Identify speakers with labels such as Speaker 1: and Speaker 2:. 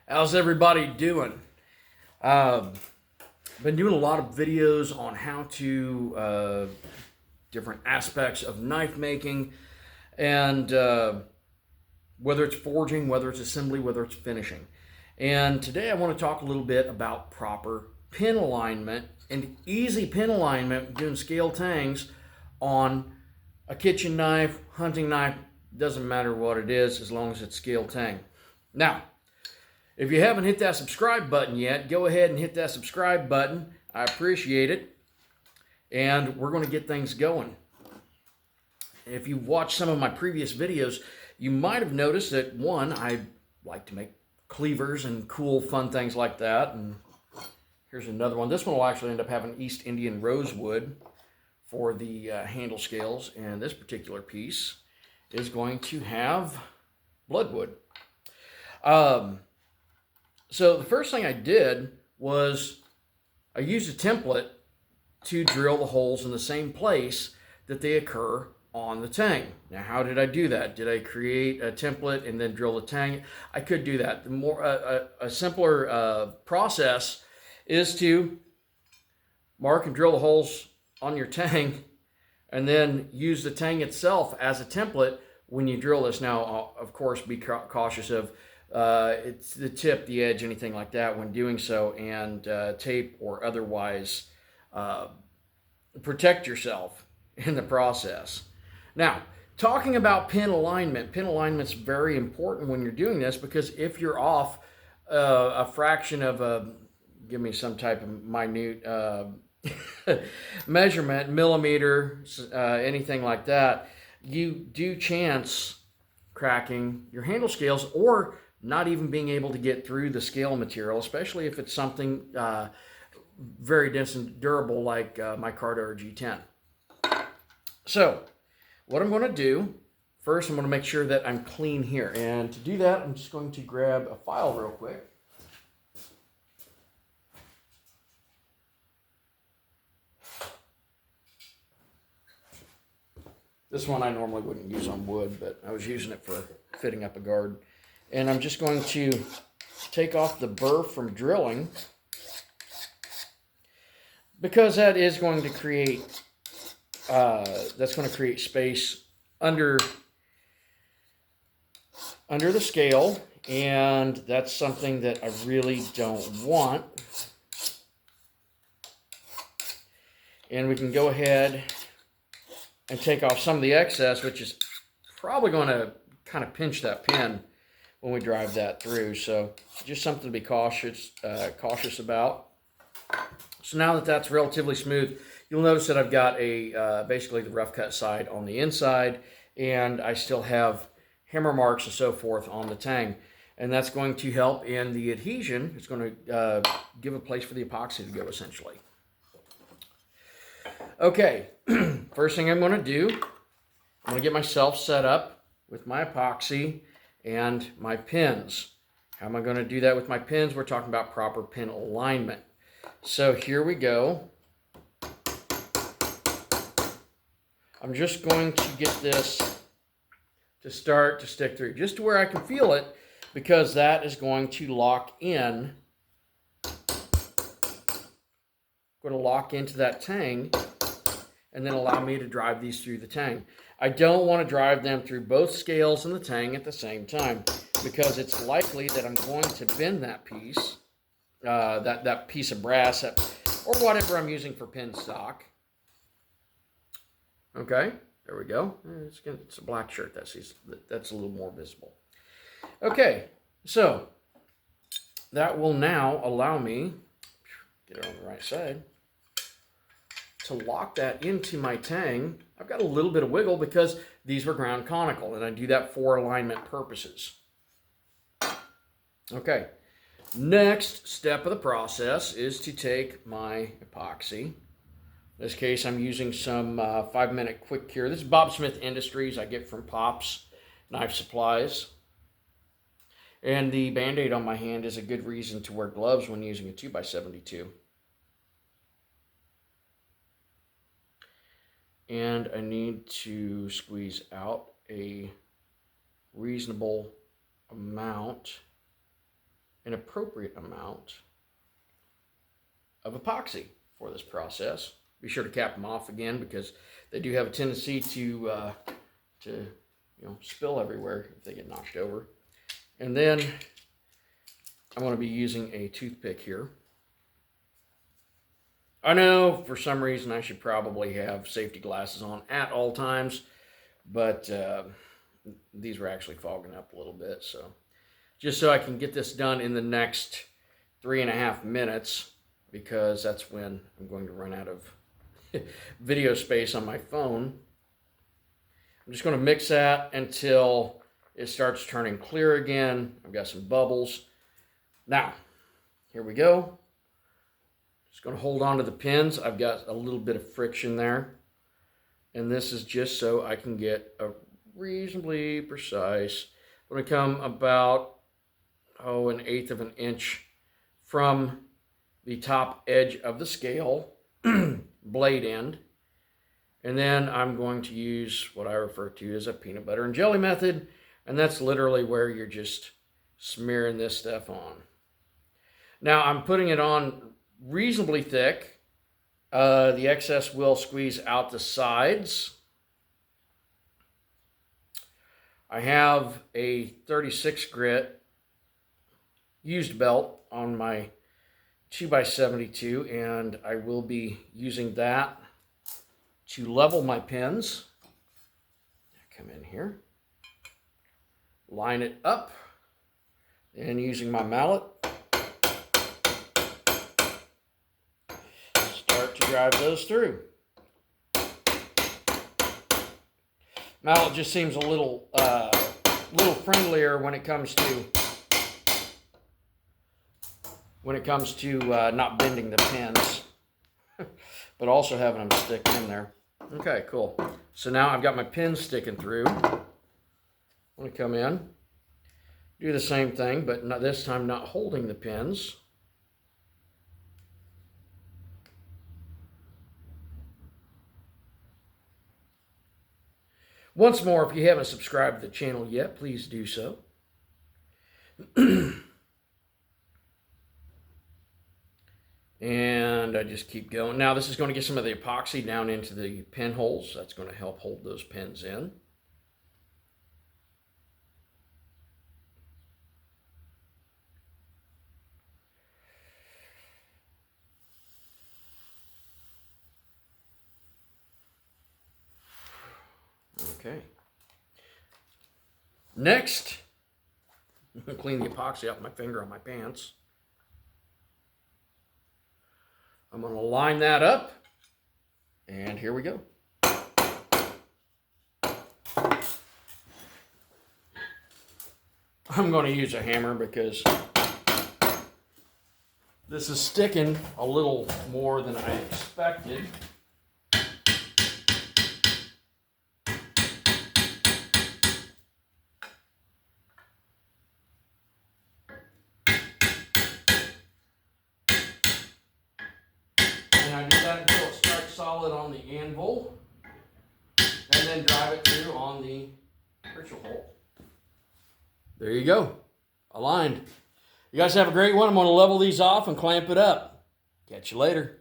Speaker 1: How's everybody doing? Uh, been doing a lot of videos on how to different aspects of knife making, and whether it's forging, whether it's assembly, whether it's finishing. And today I want to talk a little bit about proper pin alignment and easy pin alignment doing scale tangs on a kitchen knife, hunting knife. Doesn't matter what it is as long as it's scale tang. Now, if you haven't hit that subscribe button yet, go ahead and hit that subscribe button. I appreciate it. And we're going to get things going. If you've watched some of my previous videos, you might have noticed that, one, I like to make cleavers and cool, fun things like that. And here's another one. This one will actually end up having East Indian rosewood for the handle scales. And this particular piece is going to have bloodwood. So the first thing I did was I used a template to drill the holes in the same place that they occur on the tang. Now, how did I do that? Did I create a template and then drill the tang? I could do that. The more a simpler process is to mark and drill the holes on your tang, and then use the tang itself as a template when you drill this. Now, of course, be cautious of it's the tip, the edge, anything like that when doing so, and tape or otherwise protect yourself in the process. Now, talking about pin alignment's very important when you're doing this, because if you're off a fraction of give me some type of minute measurement, millimeter, anything like that, you do chance cracking your handle scales or not even being able to get through the scale material, especially if it's something very dense and durable like my Carter G10. So what I'm going to do, first I'm going to make sure that I'm clean here. And to do that, I'm just going to grab a file real quick. This one I normally wouldn't use on wood, but I was using it for fitting up a guard. And I'm just going to take off the burr from drilling, because that is going to create space under the scale, and that's something that I really don't want. And we can go ahead and take off some of the excess, which is probably going to kind of pinch that pin when we drive that through. So just something to be cautious about. So now that that's relatively smooth, you'll notice that I've got a basically the rough cut side on the inside, and I still have hammer marks and so forth on the tang. And that's going to help in the adhesion. It's going to give a place for the epoxy to go, essentially. Okay, first thing I'm going to do, I'm going to get myself set up with my epoxy and my pins. How am I going to do that with my pins? We're talking about proper pin alignment. So here we go. I'm just going to get this to start to stick through, just to where I can feel it, because that is going to lock in. Going to lock into that tang and then allow me to drive these through the tang. I don't want to drive them through both scales and the tang at the same time, because it's likely that I'm going to bend that piece, that piece of brass, or whatever I'm using for pin stock. Okay, there we go. It's a black shirt. That's a little more visible. Okay, so that will now allow me, get it on the right side, to lock that into my tang. I've got a little bit of wiggle because these were ground conical, and I do that for alignment purposes. Okay, next step of the process is to take my epoxy. In this case, I'm using some 5-minute quick cure. This is Bob Smith Industries I get from Pop's Knife Supplies. And the Band-Aid on my hand is a good reason to wear gloves when using a 2x72. And I need to squeeze out a reasonable amount an appropriate amount of epoxy for this process. Be sure to cap them off again because they do have a tendency to spill everywhere if they get knocked over. And then I'm going to be using a toothpick here. I know for some reason I should probably have safety glasses on at all times, but these were actually fogging up a little bit. So just so I can get this done in the next 3.5 minutes, because that's when I'm going to run out of video space on my phone. I'm just going to mix that until it starts turning clear again. I've got some bubbles. Now, here we go. Just going to hold on to the pins. I've got a little bit of friction there. And this is just so I can get a reasonably precise. I'm going to come about, 1/8 of an inch from the top edge of the scale, blade end. And then I'm going to use what I refer to as a peanut butter and jelly method. And that's literally where you're just smearing this stuff on. Now I'm putting it on reasonably thick. The excess will squeeze out the sides. I have a 36 grit used belt on my 2x72, and I will be using that to level my pins. Come in here, line it up, and using my mallet, start to drive those through. Mallet just seems a little friendlier when it comes to not bending the pins, but also having them stick in there. Okay, cool. So now I've got my pins sticking through. I'm going to come in, do the same thing, but not, this time not holding the pins. Once more, if you haven't subscribed to the channel yet, please do so. And I just keep going. Now this is going to get some of the epoxy down into the pinholes. That's going to help hold those pins in. Okay. Next, I'm going to clean the epoxy off my finger on my pants. I'm going to line that up, and here we go. I'm going to use a hammer because this is sticking a little more than I expected. And I do that until it strikes solid on the anvil, and then drive it through on the ritual hole. There you go, aligned. You guys have a great one. I'm going to level these off and clamp it up. Catch you later.